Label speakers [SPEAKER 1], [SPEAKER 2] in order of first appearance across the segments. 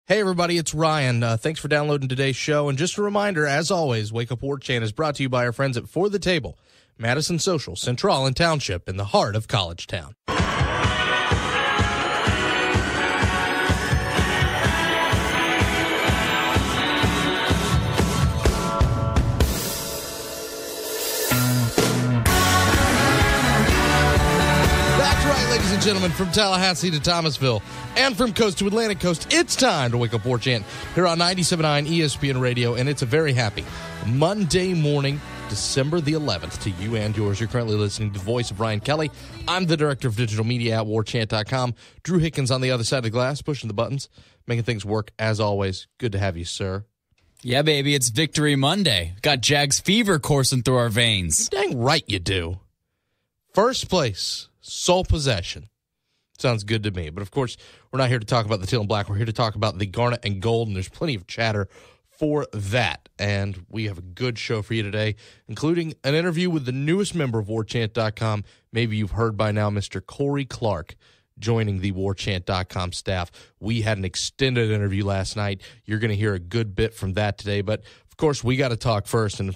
[SPEAKER 1] Hey, everybody, it's Ryan. Thanks for downloading today's show. And just a reminder, as always, Wake Up War Chant is brought to you by our friends at For the Table, Madison Social, Central and Township, in the heart of College Town. Ladies and gentlemen, from Tallahassee to Thomasville and from coast to Atlantic coast, it's time to Wake Up War Chant here on 97.9 ESPN Radio, and it's a very happy Monday morning, December the 11th, to you and yours. You're currently listening to the voice of Ryan Kelly. I'm the director of digital media at warchant.com. Drew Hickens on the other side of the glass, pushing the buttons, making things work as always. Good to have you, sir.
[SPEAKER 2] Yeah, baby, it's Victory Monday. Got Jags fever coursing through our veins.
[SPEAKER 1] You're dang right you do. First place, sole possession. Sounds good to me. But, of course, we're not here to talk about the teal and black. We're here to talk about the garnet and gold, and there's plenty of chatter for that. And we have a good show for you today, including an interview with the newest member of warchant.com. Maybe you've heard by now, Mr. Corey Clark, joining the warchant.com staff. We had an extended interview last night. You're going to hear a good bit from that today. But, of course, we got to talk first, and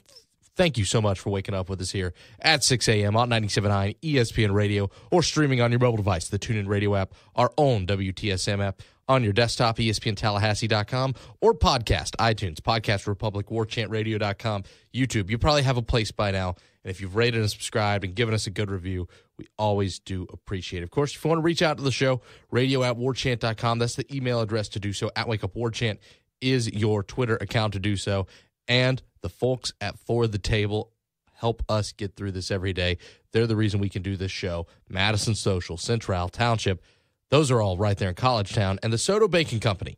[SPEAKER 1] thank you so much for waking up with us here at 6 a.m. on 97.9 ESPN Radio or streaming on your mobile device, the TuneIn Radio app, our own WTSM app, on your desktop, ESPNTallahassee.com, or podcast, iTunes, Podcast Republic, WarChantRadio.com, YouTube. You probably have a place by now, and if you've rated and subscribed and given us a good review, we always do appreciate it. Of course, if you want to reach out to the show, radio@warchant.com. That's the email address to do so. @WakeUpWarChant is your Twitter account to do so. And the folks at For the Table help us get through this every day. They're the reason we can do this show. Madison Social, Central, Township, those are all right there in College Town. And the Soto Bacon Company,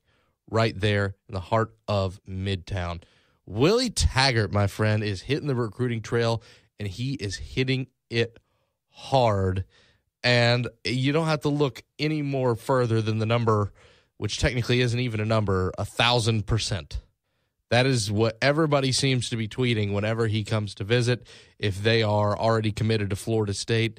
[SPEAKER 1] right there in the heart of Midtown. Willie Taggart, my friend, is hitting the recruiting trail, and he is hitting it hard. And you don't have to look any more further than the number, which technically isn't even a number, 1,000%. That is what everybody seems to be tweeting whenever he comes to visit, if they are already committed to Florida State.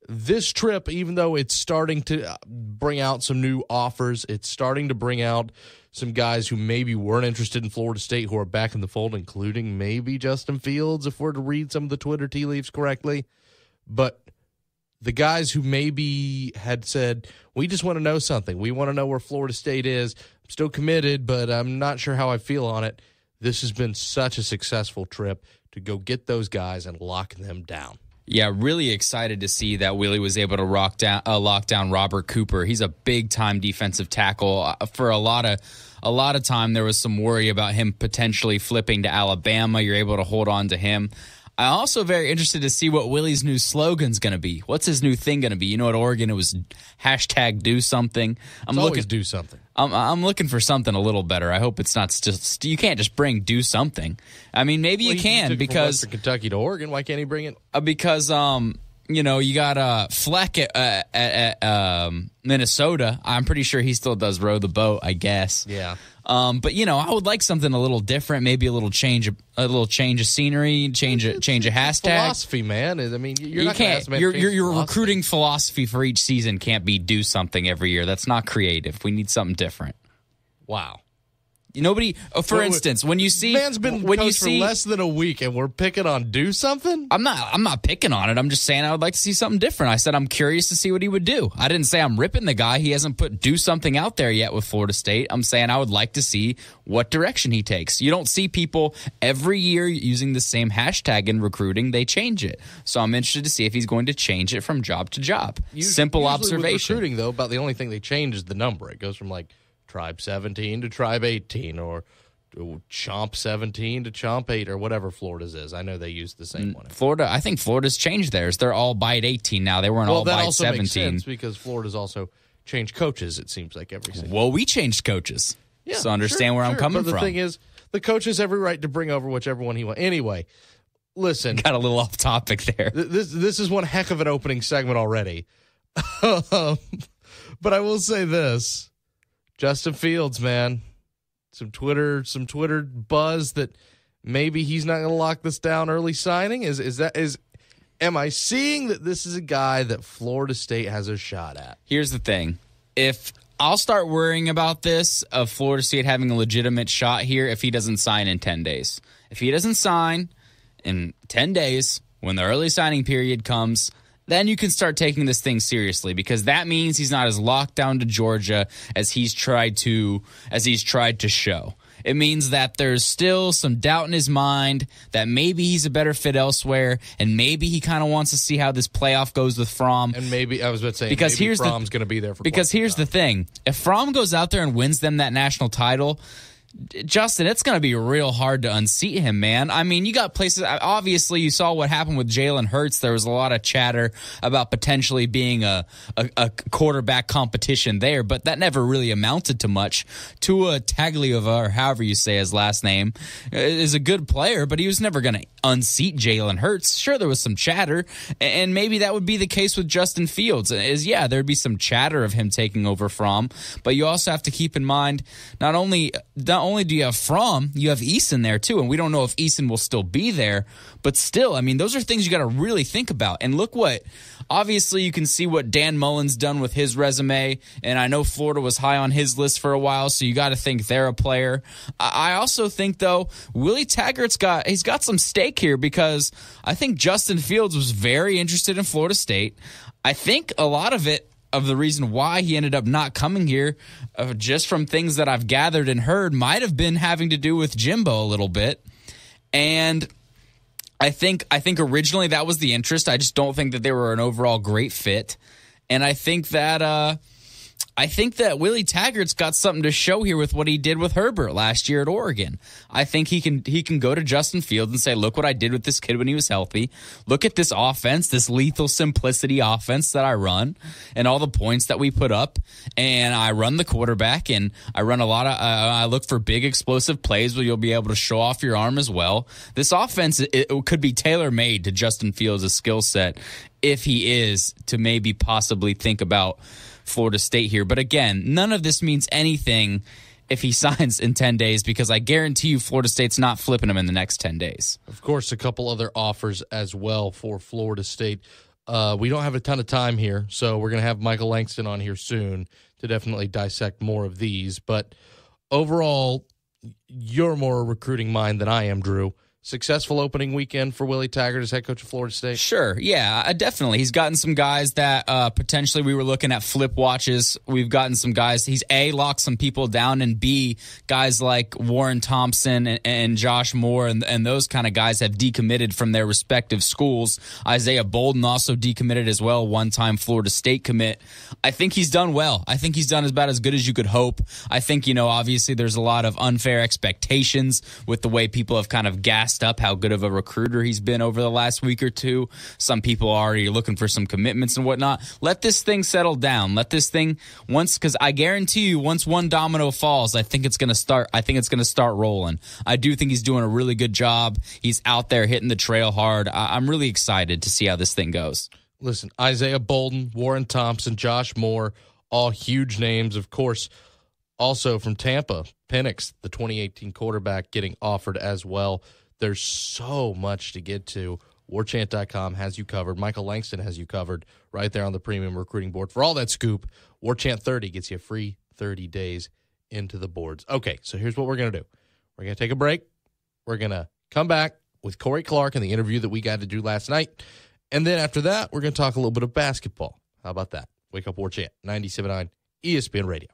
[SPEAKER 1] This trip, even though it's starting to bring out some new offers, it's starting to bring out some guys who maybe weren't interested in Florida State who are back in the fold, including maybe Justin Fields, if we're to read some of the Twitter tea leaves correctly. But the guys who maybe had said, we just want to know something. We want to know where Florida State is. I'm still committed, but I'm not sure how I feel on it. This has been such a successful trip to go get those guys and lock them down.
[SPEAKER 2] Yeah, really excited to see that Willie was able to lock down Robert Cooper. He's a big-time defensive tackle. For a lot of time, there was some worry about him potentially flipping to Alabama. You're able to hold on to him. I'm also very interested to see what Willie's new slogan's going to be. What's his new thing going to be? You know, at Oregon, it was hashtag do something.
[SPEAKER 1] Always do something.
[SPEAKER 2] I'm looking for something a little better. I hope it's not just, you can't just bring do something. I mean, maybe you can, because
[SPEAKER 1] from Kentucky to Oregon, why can't he bring it?
[SPEAKER 2] Because you know, you got Fleck at Minnesota. I'm pretty sure he still does row the boat, I guess.
[SPEAKER 1] Yeah.
[SPEAKER 2] But you know, I would like something a little different, maybe a little change of scenery, change a hashtag.
[SPEAKER 1] Philosophy, man. I mean, you can't.
[SPEAKER 2] Your recruiting philosophy for each season can't be do something every year. That's not creative. We need something different.
[SPEAKER 1] Wow.
[SPEAKER 2] Nobody. For instance, when you see
[SPEAKER 1] man's been coached for less than a week, and we're picking on do something.
[SPEAKER 2] I'm not picking on it. I'm just saying I would like to see something different. I said I'm curious to see what he would do. I didn't say I'm ripping the guy. He hasn't put do something out there yet with Florida State. I'm saying I would like to see what direction he takes. You don't see people every year using the same hashtag in recruiting. They change it. So I'm interested to see if he's going to change it from job to job. Simple observation.
[SPEAKER 1] With recruiting, though, about the only thing they change is the number. It goes from like Tribe 17 to Tribe 18, or Chomp 17 to Chomp 8, or whatever Florida's is. I know they use the same one.
[SPEAKER 2] Florida, I think Florida's changed theirs. They're all bite 18 now. They weren't all bite 17. Well, that also makes sense
[SPEAKER 1] because Florida's also changed coaches, it seems like, every season.
[SPEAKER 2] Well, we changed coaches. Yeah, so understand where I'm coming from.
[SPEAKER 1] But the thing is, the coach has every right to bring over whichever one he wants. Anyway, listen.
[SPEAKER 2] Got a little off topic there.
[SPEAKER 1] This is one heck of an opening segment already. But I will say this. Justin Fields, man, some Twitter buzz that maybe he's not going to lock this down early signing. Am I seeing that this is a guy that Florida State has a shot at?
[SPEAKER 2] Here's the thing. If I'll start worrying about this of Florida State having a legitimate shot here if he doesn't sign in 10 days. If he doesn't sign in 10 days, when the early signing period comes, then you can start taking this thing seriously, because that means he's not as locked down to Georgia as he's tried to show. It means that there's still some doubt in his mind that maybe he's a better fit elsewhere, and maybe he kind of wants to see how this playoff goes with Fromm.
[SPEAKER 1] And maybe, I was about to say, because maybe Fromm's going to be there for
[SPEAKER 2] Because here's the thing. If Fromm goes out there and wins them that national title, Justin, it's going to be real hard to unseat him, man. I mean, you got places. Obviously, you saw what happened with Jalen Hurts. There was a lot of chatter about potentially being a quarterback competition there, but that never really amounted to much. Tua Tagliova, or however you say his last name, is a good player, but he was never going to unseat Jalen Hurts. Sure, there was some chatter, and maybe that would be the case with Justin Fields. There'd be some chatter of him taking over Fromm, but you also have to keep in mind not only do you have Fromm, you have Eason there too, and we don't know if Eason will still be there, but still, I mean, those are things you got to really think about. And look obviously you can see what Dan Mullen's done with his resume, and I know Florida was high on his list for a while, so you got to think they're a player. I also think, though, Willie Taggart's got some stake here, because I think Justin Fields was very interested in Florida State. I think a lot of the reason why he ended up not coming here, just from things that I've gathered and heard, might have been having to do with Jimbo a little bit. And I think originally that was the interest. I just don't think that they were an overall great fit. And I think that Willie Taggart's got something to show here with what he did with Herbert last year at Oregon. I think he can go to Justin Fields and say, look what I did with this kid when he was healthy. Look at this offense, this lethal simplicity offense that I run, and all the points that we put up. And I run the quarterback, and I run a lot of I look for big explosive plays where you'll be able to show off your arm as well. This offense, it could be tailor-made to Justin Fields' skill set if he is to maybe possibly think about Florida State here. But again, none of this means anything if he signs in 10 days, because I guarantee you Florida State's not flipping him in the next 10 days.
[SPEAKER 1] Of course, a couple other offers as well for Florida State. We don't have a ton of time here, so we're going to have Michael Langston on here soon to definitely dissect more of these. But overall, you're more a recruiting mind than I am, Drew. Successful opening weekend for Willie Taggart as head coach of Florida State?
[SPEAKER 2] Sure, yeah, definitely. He's gotten some guys that potentially we were looking at flip watches. We've gotten some guys. He's A, locked some people down, and B, guys like Warren Thompson and Josh Moore and those kind of guys have decommitted from their respective schools. Isaiah Bolden also decommitted as well, one-time Florida State commit. I think he's done well. I think he's done about as good as you could hope. I think, obviously there's a lot of unfair expectations with the way people have kind of gassed up how good of a recruiter he's been over the last week or two. Some people are already looking for some commitments and whatnot. Let this thing settle down. Let this thing because I guarantee you, once one domino falls, I think it's going to start rolling. I do think he's doing a really good job. He's out there hitting the trail hard. I'm really excited to see how this thing goes.
[SPEAKER 1] Listen, Isaiah Bolden, Warren Thompson, Josh Moore, all huge names, of course. Also from Tampa, Penix, the 2018 quarterback, getting offered as well. There's so much to get to. WarChant.com has you covered. Michael Langston has you covered right there on the premium recruiting board. For all that scoop, WarChant 30 gets you a free 30 days into the boards. Okay, so here's what we're going to do. We're going to take a break. We're going to come back with Corey Clark and the interview that we got to do last night. And then after that, we're going to talk a little bit of basketball. How about that? Wake Up WarChant, 97.9 ESPN Radio.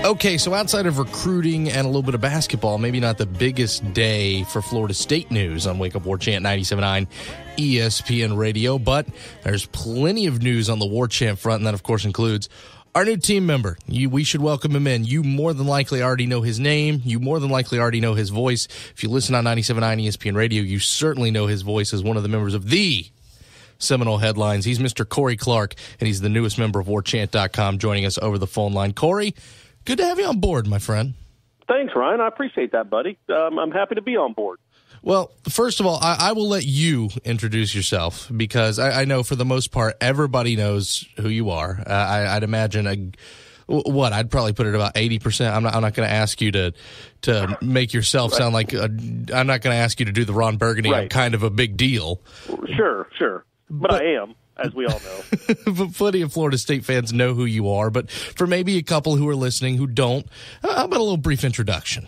[SPEAKER 1] Okay, so outside of recruiting and a little bit of basketball, maybe not the biggest day for Florida State news on Wake Up War Chant 97.9 ESPN Radio, but there's plenty of news on the War Chant front, and that, of course, includes our new team member. We should welcome him in. You more than likely already know his name. You more than likely already know his voice. If you listen on 97.9 ESPN Radio, you certainly know his voice as one of the members of the Seminole Headlines. He's Mr. Corey Clark, and he's the newest member of WarChant.com, joining us over the phone line. Corey, good to have you on board, my friend.
[SPEAKER 3] Thanks, Ryan. I appreciate that, buddy. I'm happy to be on board.
[SPEAKER 1] Well, first of all, I will let you introduce yourself because I know for the most part everybody knows who you are. I'd imagine I'd probably put it about 80%. I'm not going to ask you to make yourself sound like I'm not going to ask you to do the Ron Burgundy. I'm kind of a big deal.
[SPEAKER 3] Sure. But I am, as we all know.
[SPEAKER 1] But plenty of Florida State fans know who you are. But for maybe a couple who are listening who don't, how about a little brief introduction?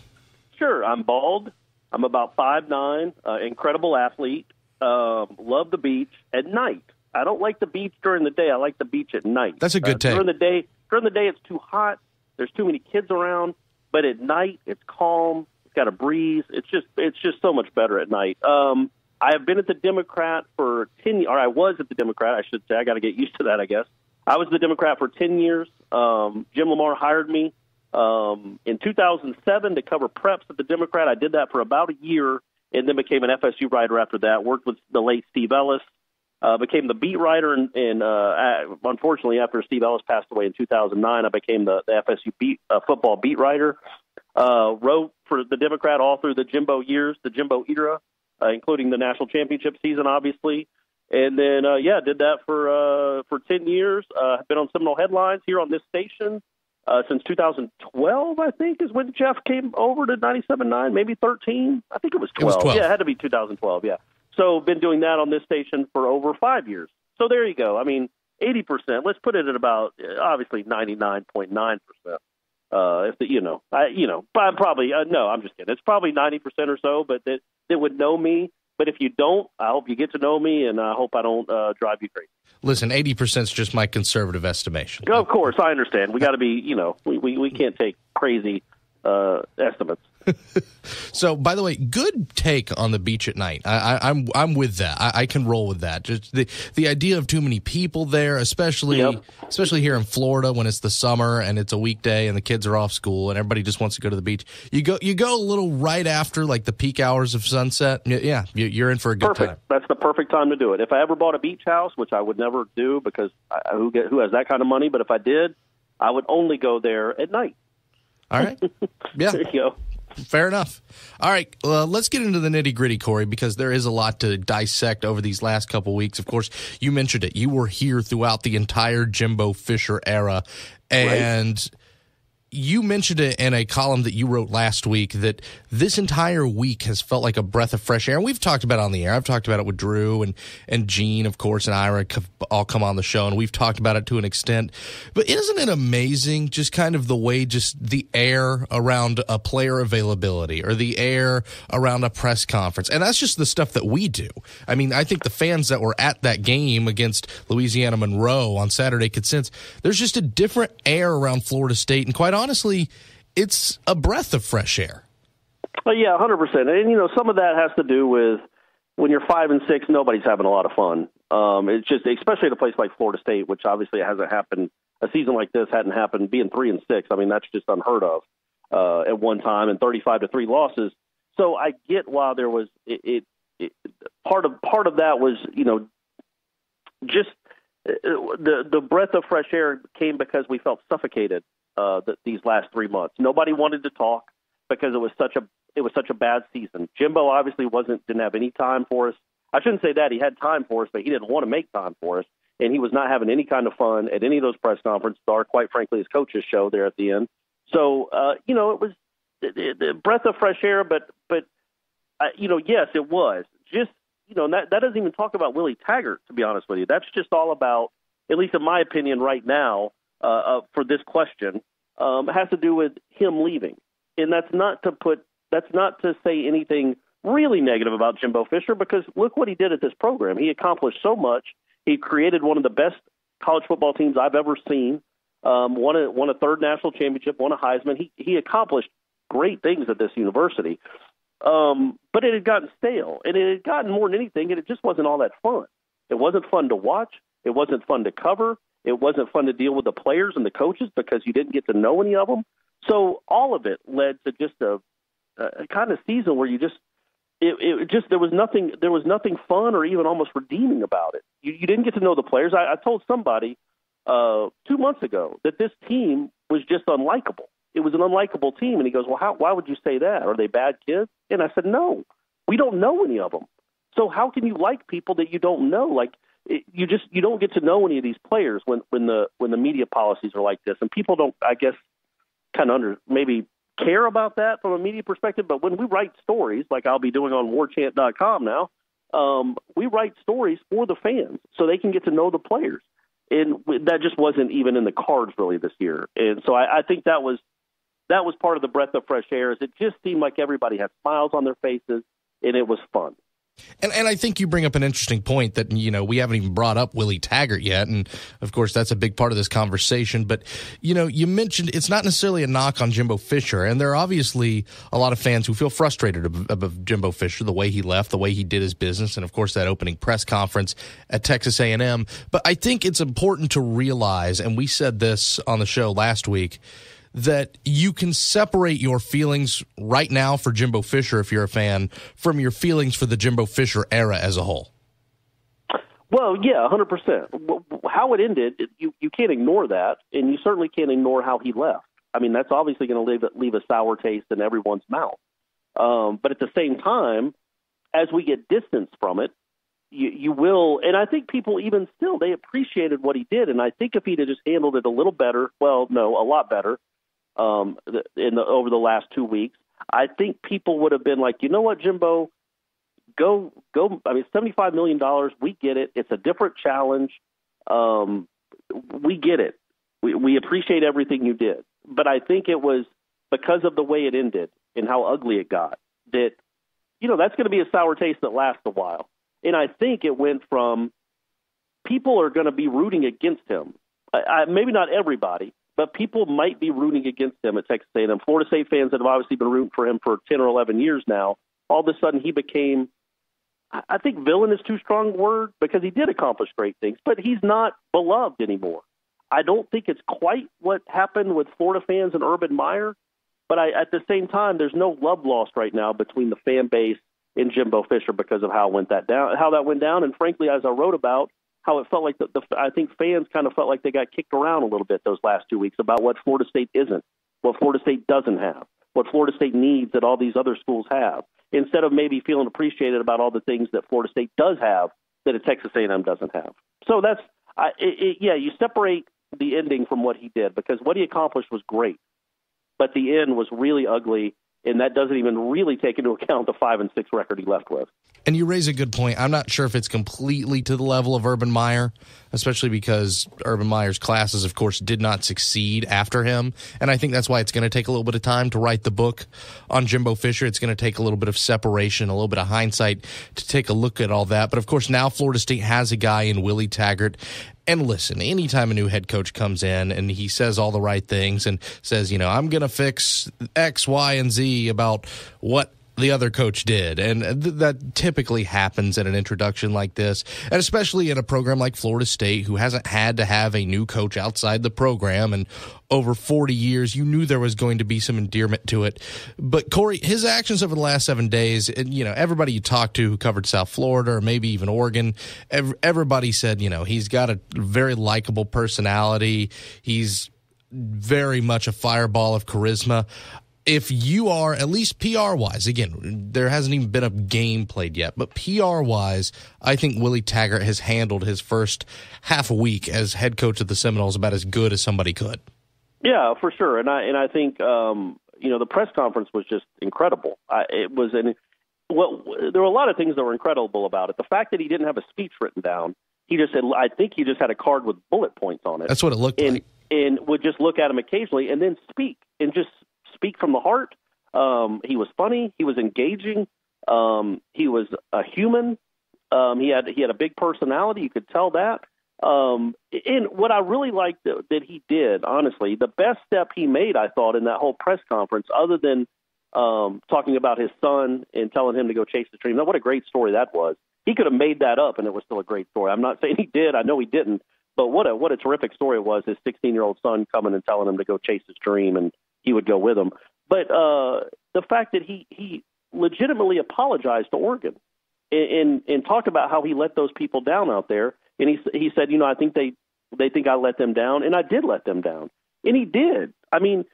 [SPEAKER 3] Sure. I'm bald. I'm about 5'9", incredible athlete, love the beach at night. I don't like the beach during the day. I like the beach at night.
[SPEAKER 1] That's a good take.
[SPEAKER 3] During the day, it's too hot. There's too many kids around. But at night, it's calm. It's got a breeze. It's just so much better at night. I have been at the Democrat for 10 years, or I was at the Democrat, I should say. I got to get used to that, I guess. I was the Democrat for 10 years. Jim Lamar hired me in 2007 to cover preps at the Democrat. I did that for about a year and then became an FSU writer after that. Worked with the late Steve Ellis. Became the beat writer, and unfortunately, after Steve Ellis passed away in 2009, I became the FSU football beat writer. Wrote for the Democrat all through the Jimbo years, the Jimbo era, including the national championship season, obviously. And then, did that for 10 years. I've been on Seminole headlines here on this station since 2012, I think, is when Jeff came over to 97.9, maybe 13. I think it was 12.
[SPEAKER 1] It was 12.
[SPEAKER 3] Yeah, it had to be 2012, yeah. So been doing that on this station for over 5 years. So there you go. I mean, 80%. Let's put it at about obviously 99.9%. But probably no. I'm just kidding. It's probably 90% or so, but that would know me. But if you don't, I hope you get to know me, and I hope I don't drive you crazy.
[SPEAKER 1] Listen, 80% is just my conservative estimation.
[SPEAKER 3] Of course, I understand. We got to be, we can't take crazy estimates.
[SPEAKER 1] So, by the way, good take on the beach at night. I'm with that. I can roll with that. Just the idea of too many people there, especially here in Florida when it's the summer and it's a weekday and the kids are off school and everybody just wants to go to the beach. You go a little right after like the peak hours of sunset. Yeah, you're in for a good time.
[SPEAKER 3] That's the perfect time to do it. If I ever bought a beach house, which I would never do because who has that kind of money? But if I did, I would only go there at night.
[SPEAKER 1] All right. Yeah.
[SPEAKER 3] There you go.
[SPEAKER 1] Fair enough. All right, let's get into the nitty-gritty, Corey, because there is a lot to dissect over these last couple weeks. Of course, you mentioned it. You were here throughout the entire Jimbo Fisher era, and you mentioned it in a column that you wrote last week that this entire week has felt like a breath of fresh air. And we've talked about it on the air. I've talked about it with Drew and Gene, of course, and Ira all come on the show, and we've talked about it to an extent. But isn't it amazing just kind of the way just the air around a player availability or the air around a press conference? And that's just the stuff that we do. I mean, I think the fans that were at that game against Louisiana Monroe on Saturday could sense there's just a different air around Florida State, and quite honestly, it's a breath of fresh air.
[SPEAKER 3] Well, yeah, 100%. And, some of that has to do with when you're 5-6, nobody's having a lot of fun. It's just, especially at a place like Florida State, which obviously hasn't happened. A season like this hadn't happened. Being 3-6, I mean, that's just unheard of at one time, and 35-3 losses. So I get why there was part of that was, just the breath of fresh air came because we felt suffocated these last 3 months. Nobody wanted to talk because it was such a bad season. Jimbo obviously didn't have any time for us. I shouldn't say that. He had time for us, but he didn't want to make time for us, and he was not having any kind of fun at any of those press conferences or, quite frankly, his coach's show there at the end. So, it was the breath of fresh air, but yes, it was. Just, that doesn't even talk about Willie Taggart, to be honest with you. That's just all about, at least in my opinion right now, for this question, has to do with him leaving. And that's not to say anything really negative about Jimbo Fisher, because look what he did at this program. He accomplished so much. He created one of the best college football teams I've ever seen, won a third national championship, won a Heisman. He accomplished great things at this university. But it had gotten stale, and it had gotten more than anything, and it just wasn't all that fun. It wasn't fun to watch. It wasn't fun to cover. It wasn't fun to deal with the players and the coaches because you didn't get to know any of them. So all of it led to just a kind of season where there was nothing fun or even almost redeeming about it. You didn't get to know the players. I told somebody 2 months ago that this team was just unlikable. It was an unlikable team, and he goes, "Well, why would you say that? Are they bad kids?" And I said, "No, We don't know any of them. So how can you like people that you don't know? Like, you don't get to know any of these players when the media policies are like this, and people don't, I guess, kind of maybe care about that from a media perspective. But when we write stories, like I'll be doing on warchant.com now, we write stories for the fans so they can get to know the players. And that just wasn't even in the cards really this year. And so I think that was part of the breath of fresh air. Is it just seemed like everybody had smiles on their faces, and it was fun.
[SPEAKER 1] And I think you bring up an interesting point that, we haven't even brought up Willie Taggart yet. And, of course, that's a big part of this conversation. But, you mentioned it's not necessarily a knock on Jimbo Fisher. And there are obviously a lot of fans who feel frustrated about Jimbo Fisher, the way he left, the way he did his business, and, of course, that opening press conference at Texas A&M. But I think it's important to realize, and we said this on the show last week, that you can separate your feelings right now for Jimbo Fisher, if you're a fan, from your feelings for the Jimbo Fisher era as a whole.
[SPEAKER 3] Well, yeah, 100%. How it ended, you can't ignore that, and you certainly can't ignore how he left. I mean, that's obviously going to leave a sour taste in everyone's mouth. But at the same time, as we get distance from it, you will, and I think people even still, they appreciated what he did, and I think if he'd have just handled it a little better, a lot better, over the last 2 weeks, I think people would have been like, you know what, Jimbo, go. I mean, $75 million, we get it. It's a different challenge. We get it. We appreciate everything you did. But I think it was because of the way it ended and how ugly it got that, that's going to be a sour taste that lasts a while. And I think it went from people are going to be rooting against him. Maybe not everybody, but people might be rooting against him at Texas A&M. Florida State fans that have obviously been rooting for him for 10 or 11 years now, all of a sudden he became, I think villain is too strong a word because he did accomplish great things, but he's not beloved anymore. I don't think it's quite what happened with Florida fans and Urban Meyer, but at the same time, there's no love lost right now between the fan base and Jimbo Fisher because of how that went down. And frankly, as I wrote about, how it felt like I think fans kind of felt like they got kicked around a little bit those last 2 weeks about what Florida State isn't, what Florida State doesn't have, what Florida State needs that all these other schools have, instead of maybe feeling appreciated about all the things that Florida State does have that a Texas A&M doesn't have. So you separate the ending from what he did because what he accomplished was great, but the end was really ugly. And that doesn't even really take into account the 5-6 record he left with.
[SPEAKER 1] And you raise a good point. I'm not sure if it's completely to the level of Urban Meyer, especially because Urban Meyer's classes, of course, did not succeed after him. And I think that's why it's going to take a little bit of time to write the book on Jimbo Fisher. It's going to take a little bit of separation, a little bit of hindsight to take a look at all that. But, of course, now Florida State has a guy in Willie Taggart. And listen, anytime a new head coach comes in and he says all the right things and says, I'm going to fix X, Y, and Z about what the other coach did. And that typically happens at an introduction like this, and especially in a program like Florida State, who hasn't had to have a new coach outside the program. And over 40 years, you knew there was going to be some endearment to it. But, Corey, his actions over the last 7 days, and, everybody you talked to who covered South Florida or maybe even Oregon, everybody said, he's got a very likable personality. He's very much a fireball of charisma. If you are, at least PR-wise, again, there hasn't even been a game played yet, but PR-wise, I think Willie Taggart has handled his first half a week as head coach of the Seminoles about as good as somebody could.
[SPEAKER 3] Yeah, for sure. And I think, the press conference was just incredible. There were a lot of things that were incredible about it. The fact that he didn't have a speech written down, I think he just had a card with bullet points on it.
[SPEAKER 1] That's what it looked like.
[SPEAKER 3] And would just look at him occasionally and then speak from the heart. He was funny. He was engaging. He was a human. He had a big personality. You could tell that. And what I really liked that he did, honestly, the best step he made, I thought, in that whole press conference, other than talking about his son and telling him to go chase the dream. Now, what a great story that was. He could have made that up, and it was still a great story. I'm not saying he did. I know he didn't. But what a terrific story it was, his 16-year-old son coming and telling him to go chase his dream, and he would go with him. But the fact that he legitimately apologized to Oregon and talked about how he let those people down out there. And he said, I think they think I let them down, and I did let them down. And he did. I mean,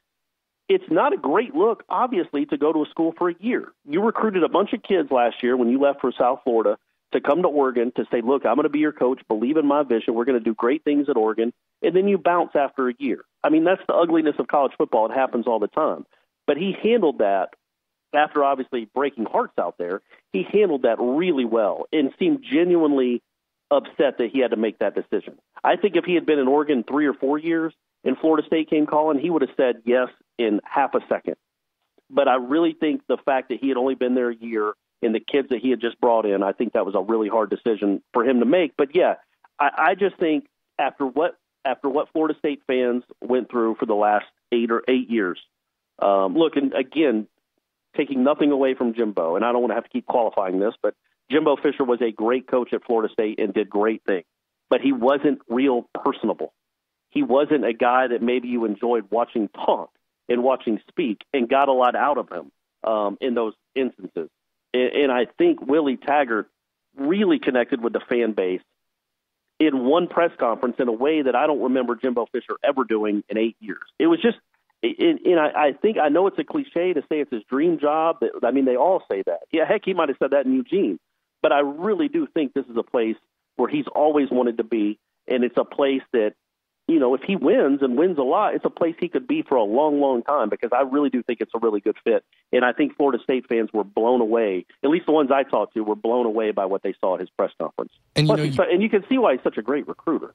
[SPEAKER 3] it's not a great look, obviously, to go to a school for a year. You recruited a bunch of kids last year when you left for South Florida to come to Oregon to say, look, I'm going to be your coach, believe in my vision, we're going to do great things at Oregon, and then you bounce after a year. I mean, that's the ugliness of college football. It happens all the time. But he handled that after obviously breaking hearts out there. He handled that really well and seemed genuinely upset that he had to make that decision. I think if he had been in Oregon 3 or 4 years and Florida State came calling, he would have said yes in half a second. But I really think the fact that he had only been there a year and the kids that he had just brought in, I think that was a really hard decision for him to make. But yeah, I just think after what Florida State fans went through for the last 8 years, look, and again, taking nothing away from Jimbo, and I don't want to have to keep qualifying this, but Jimbo Fisher was a great coach at Florida State and did great things, but he wasn't real personable. He wasn't a guy that maybe you enjoyed watching talk and watching speak and got a lot out of him in those instances. And I think Willie Taggart really connected with the fan base in one press conference in a way that I don't remember Jimbo Fisher ever doing in 8 years. It was just, and I think, I know it's a cliche to say it's his dream job. I mean, they all say that. Yeah, heck, he might have said that in Eugene. But I really do think this is a place where he's always wanted to be, and it's a place that, you know, if he wins and wins a lot, it's a place he could be for a long, long time, because I really do think it's a really good fit. And I think Florida State fans were blown away, at least the ones I talked to were blown away by what they saw at his press conference. And, and you can see why he's such a great recruiter.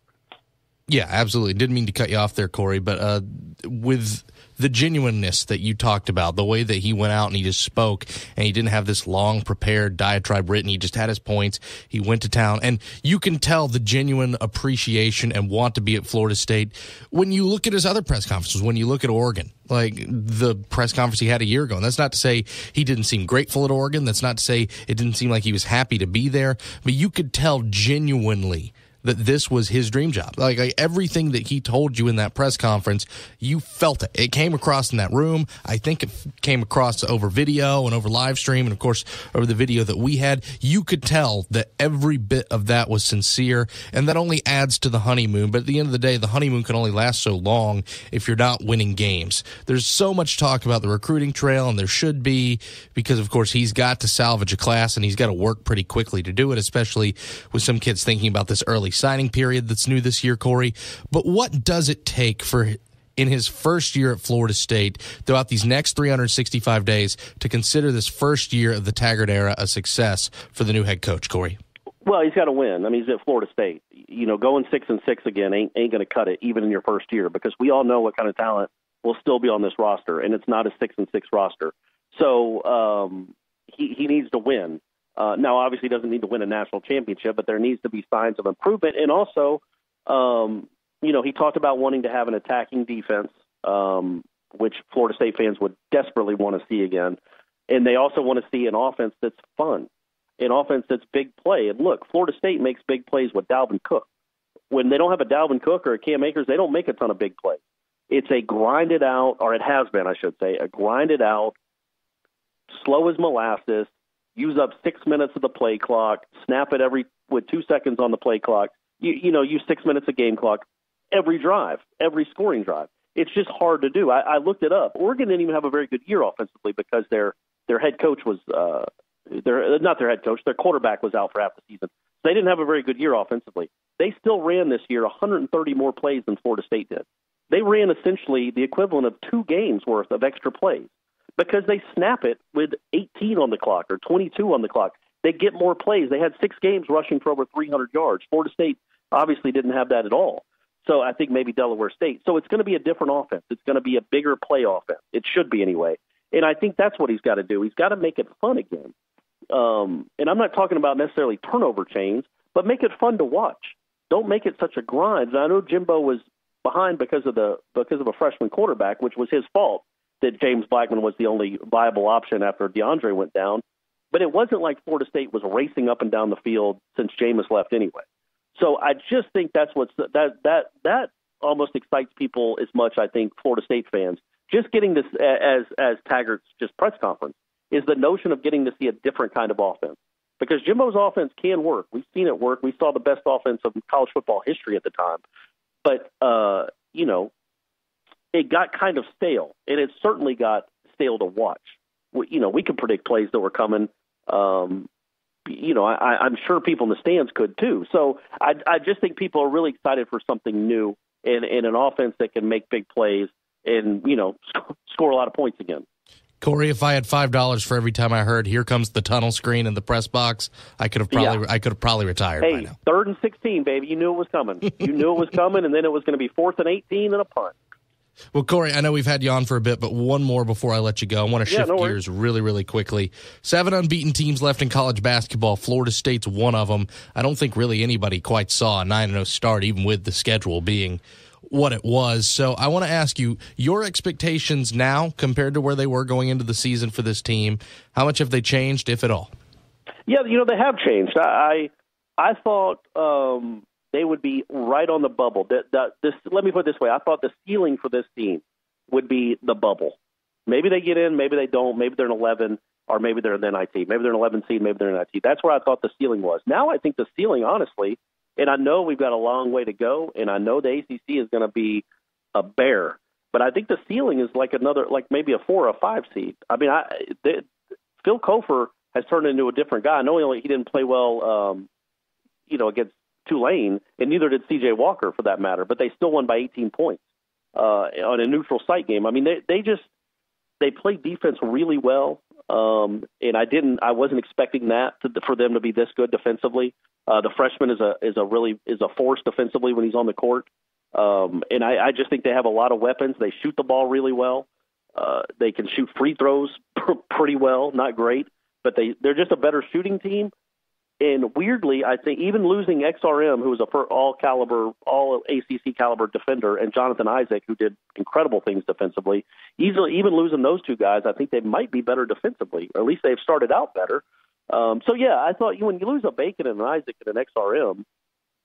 [SPEAKER 1] Yeah, absolutely. Didn't mean to cut you off there, Corey, but with the genuineness that you talked about, the way that he went out and he just spoke, and he didn't have this long prepared diatribe written. He just had his points. He went to town, and you can tell the genuine appreciation and want to be at Florida State when you look at his other press conferences, when you look at Oregon, like the press conference he had a year ago. And that's not to say he didn't seem grateful at Oregon. That's not to say it didn't seem like he was happy to be there, but you could tell genuinely that this was his dream job. Like everything that he told you in that press conference, you felt it. It came across in that room. I think it came across over video and over live stream, and of course over the video that we had. You could tell that every bit of that was sincere, and that only adds to the honeymoon. But at the end of the day, the honeymoon can only last so long if you're not winning games. There's so much talk about the recruiting trail, and there should be, because of course he's got to salvage a class, and he's got to work pretty quickly to do it, especially with some kids thinking about this early signing period that's new this year, Corey. But what does it take for, in his first year at Florida State, throughout these next 365 days, to consider this first year of the Taggart era a success for the new head coach, Corey?
[SPEAKER 3] Well, he's got to win. I mean, he's at Florida State. You know, going 6-6 again ain't going to cut it, even in your first year, because we all know what kind of talent will still be on this roster, and it's not a 6-6 roster. So he needs to win. Now, obviously, he doesn't need to win a national championship, but there needs to be signs of improvement. And also, you know, he talked about wanting to have an attacking defense, which Florida State fans would desperately want to see again. And they also want to see an offense that's fun, an offense that's big play. And look, Florida State makes big plays with Dalvin Cook. When they don't have a Dalvin Cook or a Cam Akers, they don't make a ton of big plays. It's a grinded out, or it has been, I should say, a grinded out, slow as molasses, use up 6 minutes of the play clock, snap it with 2 seconds on the play clock, you know, use 6 minutes of game clock every drive, every scoring drive. It's just hard to do. I looked it up. Oregon didn't even have a very good year offensively because their head coach was not their head coach, their quarterback was out for half the season. So they didn't have a very good year offensively. They still ran this year 130 more plays than Florida State did. They ran essentially the equivalent of 2 games worth of extra plays, because they snap it with 18 on the clock or 22 on the clock. They get more plays. They had 6 games rushing for over 300 yards. Florida State obviously didn't have that at all. So I think maybe Delaware State. So it's going to be a different offense. It's going to be a bigger play offense. It should be anyway. And I think that's what he's got to do. He's got to make it fun again. And I'm not talking about necessarily turnover chains, but make it fun to watch. Don't make it such a grind. And I know Jimbo was behind because of a freshman quarterback, which was his fault, that James Blackman was the only viable option after DeAndre went down. But it wasn't like Florida State was racing up and down the field since Jameis left anyway. So I just think that's that almost excites people as much, I think, Florida State fans. Just getting this, as Taggart's just press conference, is the notion of getting to see a different kind of offense. Because Jimbo's offense can work. We've seen it work. We saw the best offense of college football history at the time. But, you know, it got kind of stale, and it certainly got stale to watch. We could predict plays that were coming. I'm sure people in the stands could too. So I just think people are really excited for something new and an offense that can make big plays and, score a lot of points again.
[SPEAKER 1] Corey, if I had $5 for every time I heard "Here comes the tunnel screen" in the press box, I could have probably retired by now.
[SPEAKER 3] 3rd and 16, baby. You knew it was coming. You knew it was coming, and then it was going to be 4th and 18 and a punt.
[SPEAKER 1] Well, Corey, I know we've had you on for a bit, but one more before I let you go. I want to shift gears really, really quickly. 7 unbeaten teams left in college basketball. Florida State's one of them. I don't think really anybody quite saw a 9-0 start, even with the schedule being what it was. So I want to ask you, your expectations now compared to where they were going into the season for this team, how much have they changed, if at all?
[SPEAKER 3] Yeah, they have changed. I thought they would be right on the bubble. Let me put it this way. I thought the ceiling for this team would be the bubble. Maybe they get in, maybe they don't. Maybe they're an 11, or maybe they're an NIT. Maybe they're an 11 seed, maybe they're an NIT. That's where I thought the ceiling was. Now I think the ceiling, honestly, and I know we've got a long way to go, and I know the ACC is going to be a bear, but I think the ceiling is like maybe a 4 or a 5 seed. I mean, Phil Kofer has turned into a different guy. I know he didn't play well, against Tulane, and neither did C.J. Walker for that matter, but they still won by 18 points on a neutral site game. I mean, they played defense really well, and I wasn't expecting that for them to be this good defensively. The freshman is a force defensively when he's on the court, and I just think they have a lot of weapons. They shoot the ball really well. They can shoot free throws pretty well, not great, but they're just a better shooting team. And weirdly, I think even losing XRM, who was all ACC caliber defender, and Jonathan Isaac, who did incredible things defensively, even losing those two guys, I think they might be better defensively, or at least they've started out better. I thought when you lose a Bacon and an Isaac and an XRM,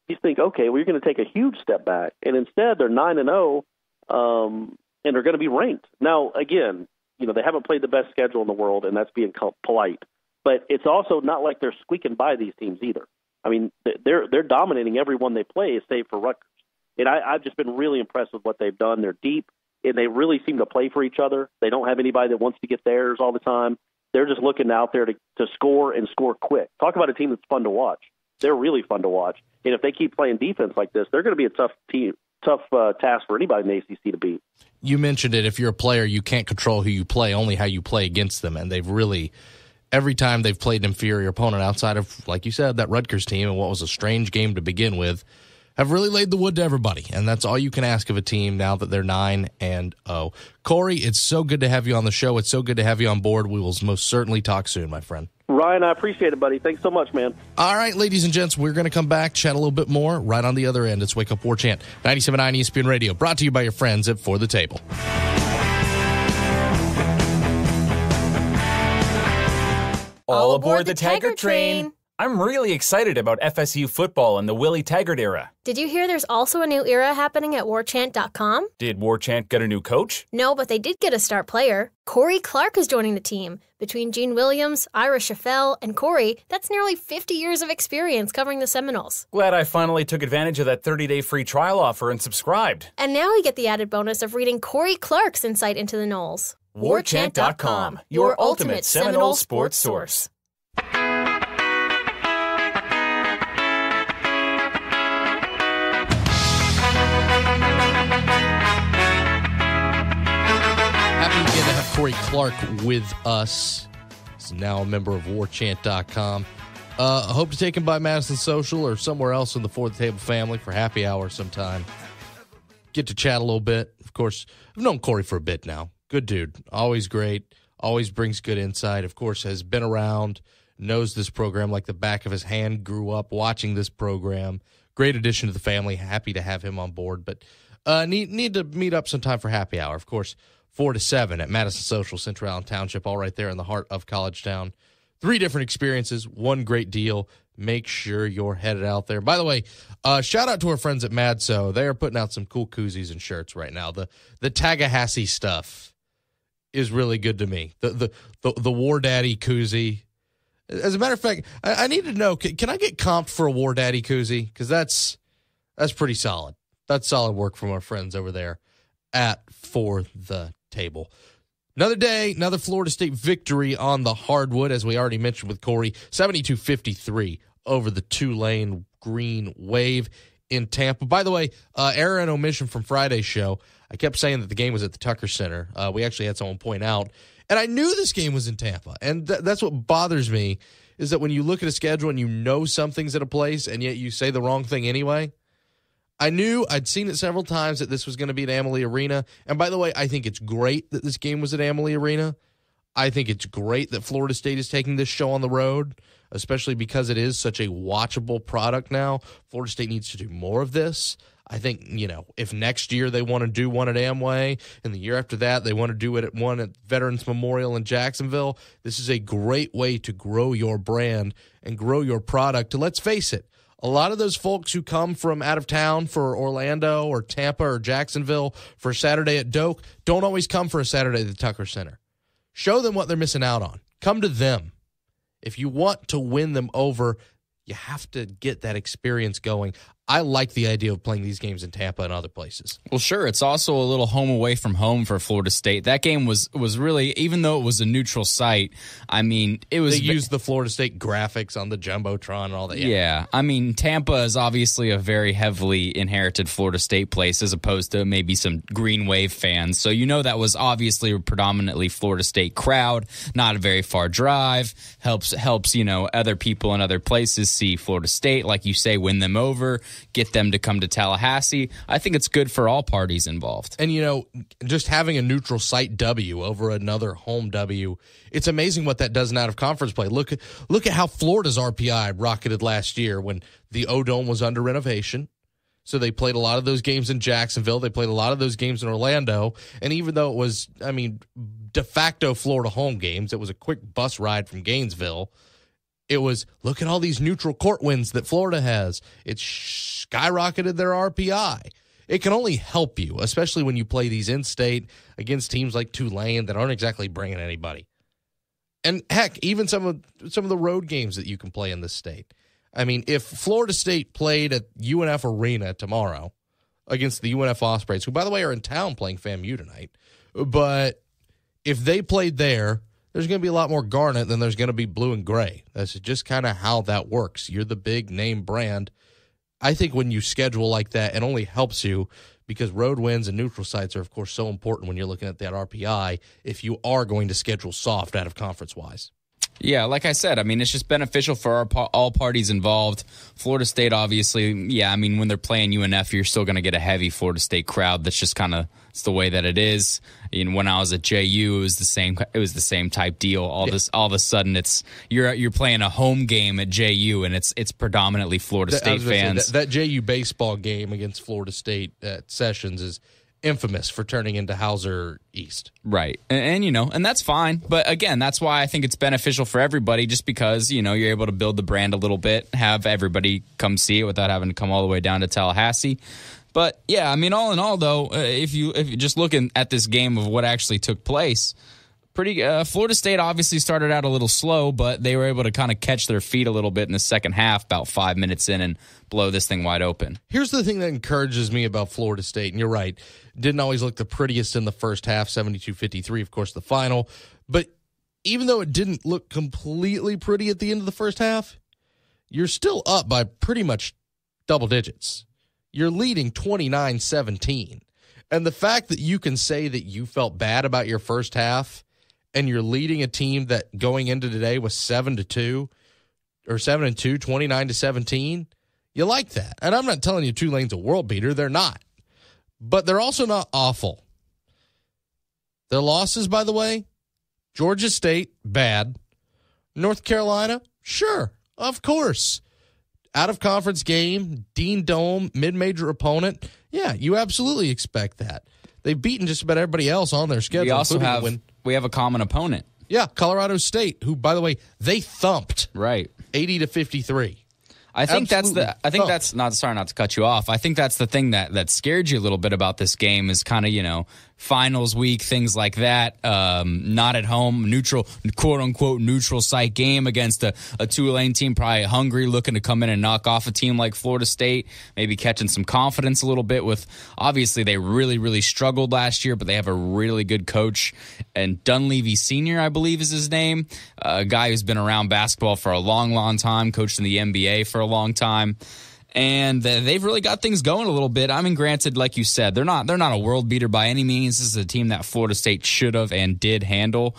[SPEAKER 3] you think, okay, well, you're going to take a huge step back. And instead, they're 9-0, and they're going to be ranked. Now, again, they haven't played the best schedule in the world, and that's being polite. But it's also not like they're squeaking by these teams either. I mean, they're dominating every one they play, save for Rutgers. And I've just been really impressed with what they've done. They're deep, and they really seem to play for each other. They don't have anybody that wants to get theirs all the time. They're just looking out there to score and score quick. Talk about a team that's fun to watch. They're really fun to watch. And if they keep playing defense like this, they're going to be a tough task for anybody in the ACC to beat.
[SPEAKER 1] You mentioned it. If you're a player, you can't control who you play, only how you play against them. And they've really – every time they've played an inferior opponent outside of, like you said, that Rutgers team and what was a strange game to begin with, have really laid the wood to everybody. And that's all you can ask of a team now that they're 9-0. Corey, it's so good to have you on the show. It's so good to have you on board. We will most certainly talk soon, my friend.
[SPEAKER 3] Ryan, I appreciate it, buddy. Thanks so much, man. All
[SPEAKER 1] right, ladies and gents, we're going to come back, chat a little bit more right on the other end. It's Wake Up War Chant, 97.9 ESPN Radio, brought to you by your friends at For the Table.
[SPEAKER 4] All aboard the Taggart train. I'm really excited about FSU football and the Willie Taggart era.
[SPEAKER 5] Did you hear there's also a new era happening at warchant.com?
[SPEAKER 4] Did Warchant get a new coach?
[SPEAKER 5] No, but they did get a star player. Corey Clark is joining the team. Between Gene Williams, Ira Scheffel, and Corey, that's nearly 50 years of experience covering the Seminoles.
[SPEAKER 4] Glad I finally took advantage of that 30-day free trial offer and subscribed.
[SPEAKER 5] And now you get the added bonus of reading Corey Clark's insight into the Noles.
[SPEAKER 4] Warchant.com, your ultimate Seminole sports source.
[SPEAKER 1] Happy again to have Corey Clark with us. He's now a member of warchant.com. I hope to take him by Madison Social or somewhere else in the For the Table family for happy hour sometime. Get to chat a little bit. Of course, I've known Corey for a bit now. Good dude. Always great. Always brings good insight. Of course, has been around, knows this program like the back of his hand, grew up watching this program. Great addition to the family. Happy to have him on board. But need to meet up sometime for happy hour. Of course, 4 to 7 at Madison Social, Central Allen Township, all right there in the heart of College Town. 3 different experiences, one great deal. Make sure you're headed out there. By the way, shout out to our friends at Madso. They are putting out some cool koozies and shirts right now. The Tallahassee stuff is really good to me. The War Daddy koozie. As a matter of fact, I need to know, can I get comped for a War Daddy koozie? Because that's pretty solid. That's solid work from our friends over there For the table. Another day, another Florida State victory on the hardwood, as we already mentioned with Corey, 72-53 over the Tulane Green Wave in Tampa. By the way, error and omission from Friday's show. I kept saying that the game was at the Tucker Center. We actually had someone point out, and I knew this game was in Tampa, and that's what bothers me, is that when you look at a schedule and you know something's at a place, and yet you say the wrong thing anyway. I knew, I'd seen it several times, that this was going to be at Amalie Arena. And by the way, I think it's great that this game was at Amalie Arena. I think it's great that Florida State is taking this show on the road, especially because it is such a watchable product now. Florida State needs to do more of this. I think, if next year they want to do one at Amway, and the year after that they want to do it at one at Veterans Memorial in Jacksonville, this is a great way to grow your brand and grow your product. And let's face it, a lot of those folks who come from out of town for Orlando or Tampa or Jacksonville for a Saturday at Doak don't always come for a Saturday at the Tucker Center. Show them what they're missing out on. Come to them. If you want to win them over, you have to get that experience going. I like the idea of playing these games in Tampa and other places.
[SPEAKER 2] Well, sure. It's also a little home away from home for Florida State. That game was really, even though it was a neutral site, I mean, it was...
[SPEAKER 1] They used the Florida State graphics on the Jumbotron and all that.
[SPEAKER 2] Yeah. I mean, Tampa is obviously a very heavily inherited Florida State place as opposed to maybe some Green Wave fans. So that was obviously a predominantly Florida State crowd, not a very far drive, helps other people in other places see Florida State, like you say, win them over, get them to come to Tallahassee. I think it's good for all parties involved.
[SPEAKER 1] And, just having a neutral site W over another home W, it's amazing what that does in out-of-conference play. Look at how Florida's RPI rocketed last year when the O-Dome was under renovation. So they played a lot of those games in Jacksonville. They played a lot of those games in Orlando. And even though it was, de facto Florida home games, it was a quick bus ride from Gainesville. It was, look at all these neutral court wins that Florida has. It's skyrocketed their RPI. It can only help you, especially when you play these in-state against teams like Tulane that aren't exactly bringing anybody. And heck, even some of the road games that you can play in this state. I mean, if Florida State played at UNF Arena tomorrow against the UNF Ospreys, who, by the way, are in town playing FAMU tonight, but if they played there, there's going to be a lot more garnet than there's going to be blue and gray. That's just kind of how that works. You're the big name brand. I think when you schedule like that, it only helps you because road wins and neutral sites are, of course, so important when you're looking at that RPI if you are going to schedule soft out of conference-wise.
[SPEAKER 2] Yeah, like I said, it's just beneficial for all parties involved. Florida State, obviously, when they're playing UNF, you're still going to get a heavy Florida State crowd. That's just kind of it's the way that it is. When I was at JU, it was the same. It was the same type deal. All of a sudden, it's you're playing a home game at JU, and it's predominantly Florida State fans.
[SPEAKER 1] That JU baseball game against Florida State at Sessions is infamous for turning into Hauser East.
[SPEAKER 2] Right. And that's fine. But again, that's why I think it's beneficial for everybody just because, you're able to build the brand a little bit, have everybody come see it without having to come all the way down to Tallahassee. But yeah, all in all though, if you just looking at this game of what actually took place, Florida State obviously started out a little slow, but they were able to kind of catch their feet a little bit in the second half, about 5 minutes in, and blow this thing wide open.
[SPEAKER 1] Here's the thing that encourages me about Florida State, and you're right, didn't always look the prettiest in the first half, 72-53, of course, the final. But even though it didn't look completely pretty at the end of the first half, you're still up by pretty much double digits. You're leading 29-17. And the fact that you can say that you felt bad about your first half and you're leading a team that going into today was 7-2 or 7-2, 29-17, you like that. And I'm not telling you Tulane's a world beater. They're not. But they're also not awful. Their losses, by the way, Georgia State, bad. North Carolina, sure, of course. Out-of-conference game, Dean Dome, mid-major opponent. Yeah, you absolutely expect that. They've beaten just about everybody else on their schedule.
[SPEAKER 2] We have a common opponent.
[SPEAKER 1] Yeah, Colorado State, who, by the way, they thumped.
[SPEAKER 2] Right.
[SPEAKER 1] 80-53.
[SPEAKER 2] I think that's not sorry not to cut you off. I think that's the thing that scared you a little bit about this game is kind of, finals week, things like that. Not at home, neutral, quote unquote, neutral site game against a Tulane team, probably hungry, looking to come in and knock off a team like Florida State, maybe catching some confidence a little bit with, obviously they really, really struggled last year, but they have a really good coach. And Dunleavy Sr., I believe is his name, a guy who's been around basketball for a long, long time, coached in the NBA for a long time. And they've really got things going a little bit. I mean, granted, like you said, they're not a world beater by any means. This is a team that Florida State should have and did handle.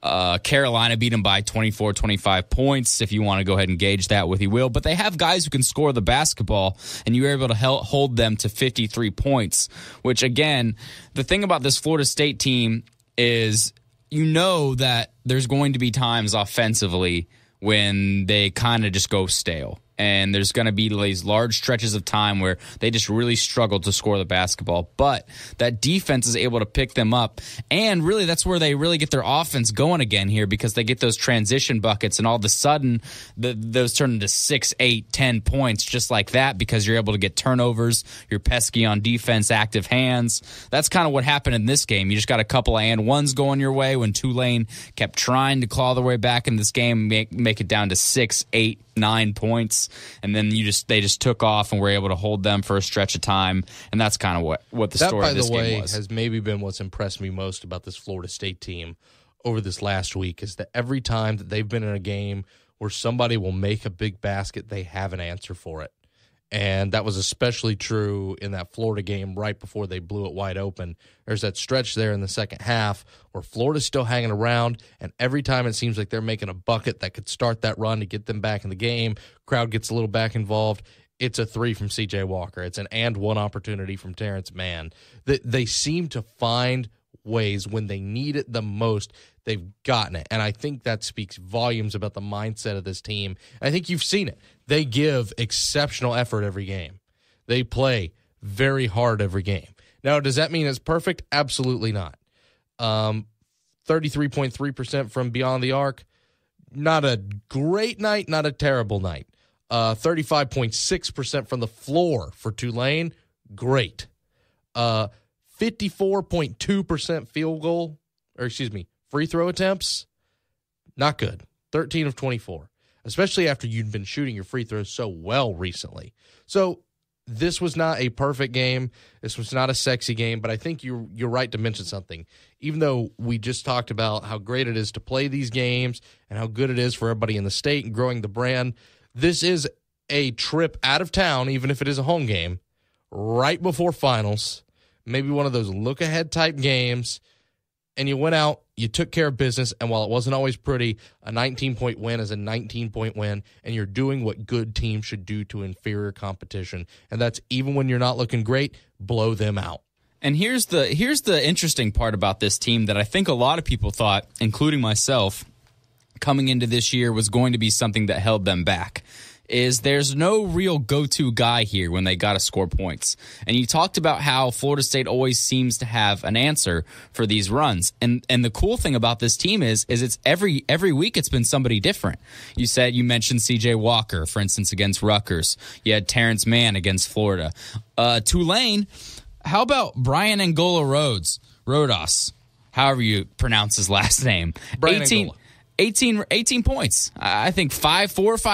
[SPEAKER 2] Carolina beat them by 24, 25 points. If you want to go ahead and gauge that with, you will. But they have guys who can score the basketball, and you were able to hold them to 53 points, which, again, the thing about this Florida State team is you know that there's going to be times offensively when they kind of just go stale. And there's going to be these large stretches of time where they just really struggle to score the basketball. But that defense is able to pick them up. And really, that's where they really get their offense going again here, because they get those transition buckets, and all of a sudden, those turn into 6, 8, 10 points just like that, because you're able to get turnovers. You're pesky on defense, active hands. That's kind of what happened in this game. You just got a couple of and ones going your way when Tulane kept trying to claw their way back in this game, make it down to 6, 8, 9 points, and then they just took off and were able to hold them for a stretch of time, and that's kind of what the story of this game was.
[SPEAKER 1] That, by the way, has maybe been what's impressed me most about this Florida State team over this last week, is that every time that they've been in a game where somebody will make a big basket, they have an answer for it. And that was especially true in that Florida game right before they blew it wide open. There's that stretch there in the second half where Florida's still hanging around, and every time it seems like they're making a bucket that could start that run to get them back in the game, crowd gets a little back involved, it's a three from C.J. Walker. It's an and one opportunity from Terrence Mann. They seem to find ways when they need it the most. They've gotten it, and I think that speaks volumes about the mindset of this team. I think you've seen it. They give exceptional effort every game. They play very hard every game. Now, does that mean it's perfect? Absolutely not. 33.3% from beyond the arc, not a great night, not a terrible night. 35.6% from the floor for Tulane, great. 54.2% free throw attempts, not good. 13 of 24, especially after you'd been shooting your free throws so well recently. So this was not a perfect game. This was not a sexy game, but I think you're right to mention something. Even though we just talked about how great it is to play these games and how good it is for everybody in the state and growing the brand, this is a trip out of town, even if it is a home game, right before finals, maybe one of those look-ahead type games, and you went out, you took care of business, and while it wasn't always pretty, a 19-point win is a 19-point win, and you're doing what good teams should do to inferior competition, and that's even when you're not looking great, blow them out.
[SPEAKER 2] And here's the interesting part about this team that I think a lot of people thought, including myself, coming into this year was going to be something that held them back. Is there's no real go-to guy here when they got to score points. And you talked about how Florida State always seems to have an answer for these runs. And the cool thing about this team is it's every week it's been somebody different. You mentioned C.J. Walker, for instance, against Rutgers. You had Terrence Mann against Florida. Tulane, how about Brian Angola Rodas, however you pronounce his last name.
[SPEAKER 1] Brian Angola.
[SPEAKER 2] 18 points. I think 5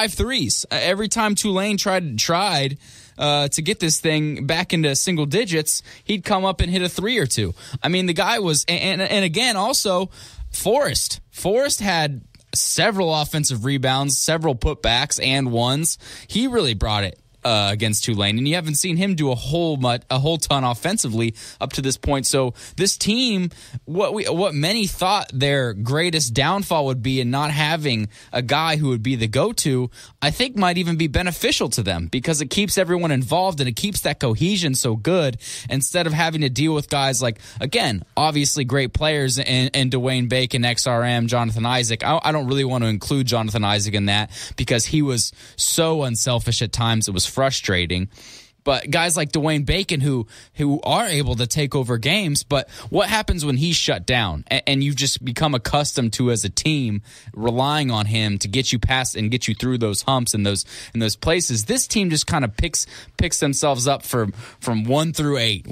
[SPEAKER 2] threes. Every time Tulane tried to get this thing back into single digits, he'd come up and hit a 3 or 2. I mean, the guy was, and again, also, Forrest. Forrest had several offensive rebounds, several putbacks and ones. He really brought it against Tulane, and you haven't seen him do a whole ton offensively up to this point. So this team, what many thought their greatest downfall would be in not having a guy who would be the go-to, I think might even be beneficial to them, because it keeps everyone involved and it keeps that cohesion so good, instead of having to deal with guys like, again, obviously great players and Dwayne Bacon, XRM, Jonathan Isaac. I don't really want to include Jonathan Isaac in that, because he was so unselfish at times. It was frustrating. But guys like Dwayne Bacon who are able to take over games, but what happens when he's shut down and you've just become accustomed to, as a team, relying on him to get you past and get you through those humps and those places? This team just kind of picks themselves up from 1 through 8.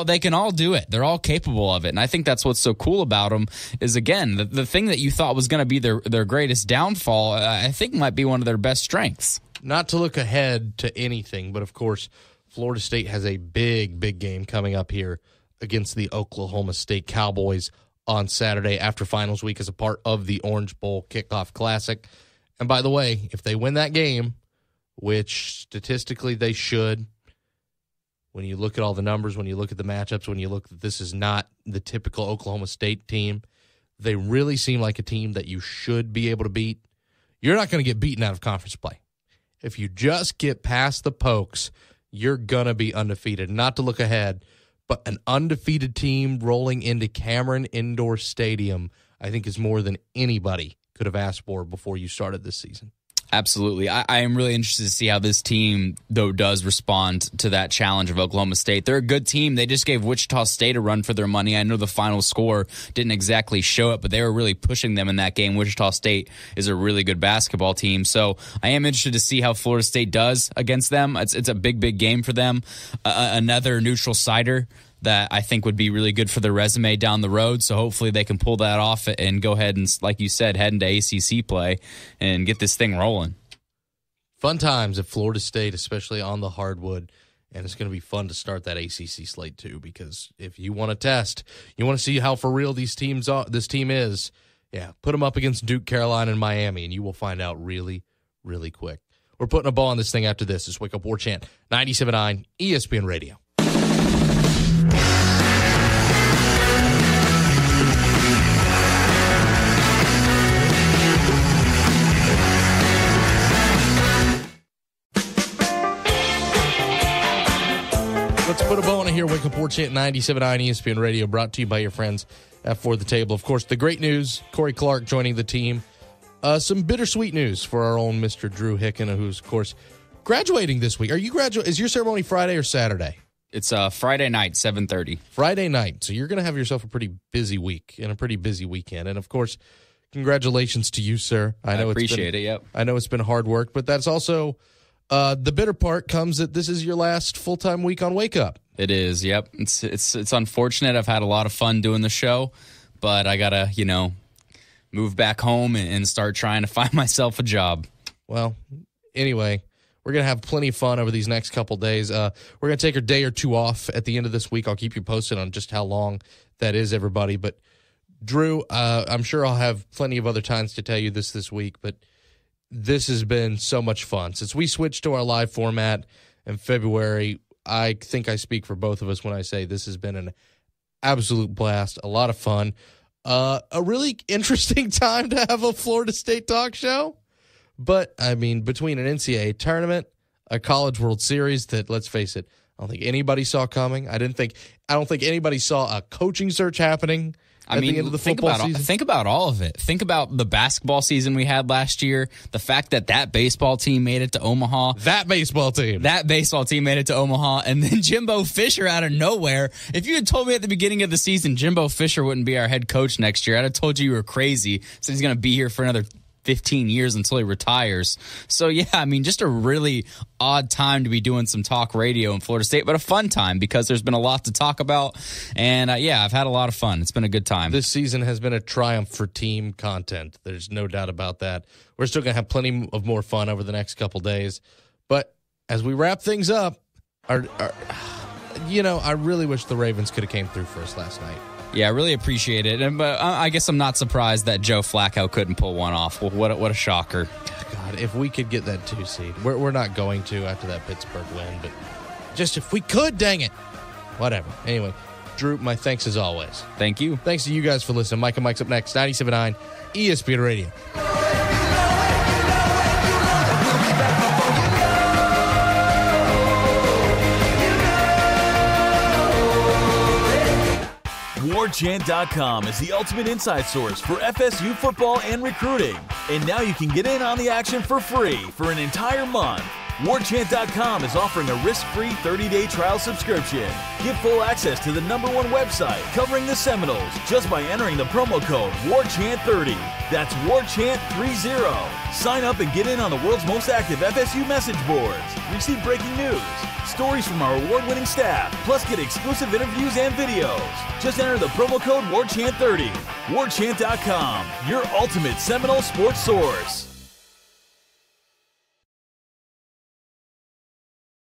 [SPEAKER 2] They can all do it. They're all capable of it. And I think that's what's so cool about them is, again, the thing that you thought was going to be their greatest downfall, I think might be one of their best strengths.
[SPEAKER 1] Not to look ahead to anything, but of course, Florida State has a big game coming up here against the Oklahoma State Cowboys on Saturday after finals week as a part of the Orange Bowl Kickoff Classic. And by the way, if they win that game, which statistically they should, when you look at all the numbers, when you look at the matchups, when you look that this is not the typical Oklahoma State team, they really seem like a team that you should be able to beat. You're not going to get beaten out of conference play. If you just get past the Pokes, you're going to be undefeated. Not to look ahead, but an undefeated team rolling into Cameron Indoor Stadium, I think, is more than anybody could have asked for before you started this season.
[SPEAKER 2] Absolutely. I am really interested to see how this team, though, does respond to that challenge of Oklahoma State. They're a good team. They just gave Wichita State a run for their money. I know the final score didn't exactly show it, but they were really pushing them in that game. Wichita State is a really good basketball team. So I am interested to see how Florida State does against them. It's a big game for them. Another neutral sider that I think would be really good for their resume down the road. So hopefully they can pull that off and go ahead and, like you said, head into ACC play and get this thing rolling.
[SPEAKER 1] Fun times at Florida State, especially on the hardwood. And it's going to be fun to start that ACC slate too, because if you want to test, you want to see how for real this team is, put them up against Duke, Carolina, and Miami, and you will find out really, really quick. We're putting a ball on this thing after this. It's Wake Up War Chant, 97.9 ESPN Radio. Let's put a bow on it here. Wake Up War Chant 97.9 ESPN Radio, brought to you by your friends at For the Table. Of course, the great news, Corey Clark joining the team. Some bittersweet news for our own Mr. Drew Hicken, who's, of course, graduating this week. Is your ceremony Friday or Saturday?
[SPEAKER 2] It's Friday night, 7:30.
[SPEAKER 1] Friday night. So you're going to have yourself a pretty busy week and a pretty busy weekend. And, of course, congratulations to you, sir. I appreciate it, yep. I know it's been hard work, but that's also... the bitter part comes that this is your last full-time week on Wake Up.
[SPEAKER 2] It is, yep. It's unfortunate. I've had a lot of fun doing the show, but I got to, move back home and start trying to find myself a job.
[SPEAKER 1] Well, anyway, we're going to have plenty of fun over these next couple days. We're going to take a day or two off at the end of this week. I'll keep you posted on just how long that is, everybody. But, Drew, I'm sure I'll have plenty of other times to tell you this week, but this has been so much fun. Since we switched to our live format in February, I think I speak for both of us when I say this has been an absolute blast, a lot of fun, a really interesting time to have a Florida State talk show. But, I mean, between an NCAA tournament, a College World Series that, let's face it, I don't think anybody saw coming. I don't think anybody saw a coaching search happening at the end of the football season.
[SPEAKER 2] Think about all of it. Think about the basketball season we had last year. The fact that baseball team made it to Omaha.
[SPEAKER 1] That baseball team
[SPEAKER 2] made it to Omaha. And then Jimbo Fisher out of nowhere. If you had told me at the beginning of the season Jimbo Fisher wouldn't be our head coach next year, I'd have told you were crazy. So he's going to be here for another 15 years until he retires. So, yeah, I mean, just a really odd time to be doing some talk radio in Florida State, but a fun time because there's been a lot to talk about. And, I've had a lot of fun. It's been a good time.
[SPEAKER 1] This season has been a triumph for team content. There's no doubt about that. We're still going to have plenty of more fun over the next couple days. But as we wrap things up, I really wish the Ravens could have came through for us last night.
[SPEAKER 2] Yeah, I really appreciate it. But I guess I'm not surprised that Joe Flacco couldn't pull one off. Well, what a shocker.
[SPEAKER 1] God, if we could get that 2 seed. We're not going to after that Pittsburgh win, but just if we could, dang it. Whatever. Anyway, Drew, my thanks as always.
[SPEAKER 2] Thank you.
[SPEAKER 1] Thanks to you guys for listening. Mike and Mike's up next, 97.9 ESPN Radio.
[SPEAKER 6] WarChant.com is the ultimate inside source for FSU football and recruiting. And now you can get in on the action for free for an entire month. WarChant.com is offering a risk-free 30-day trial subscription. Get full access to the #1 website covering the Seminoles just by entering the promo code WarChant30. That's WarChant30. Sign up and get in on the world's most active FSU message boards. Receive breaking news, stories from our award-winning staff, plus get exclusive interviews and videos. Just enter the promo code WarChant30. WarChant.com, your ultimate Seminole sports source.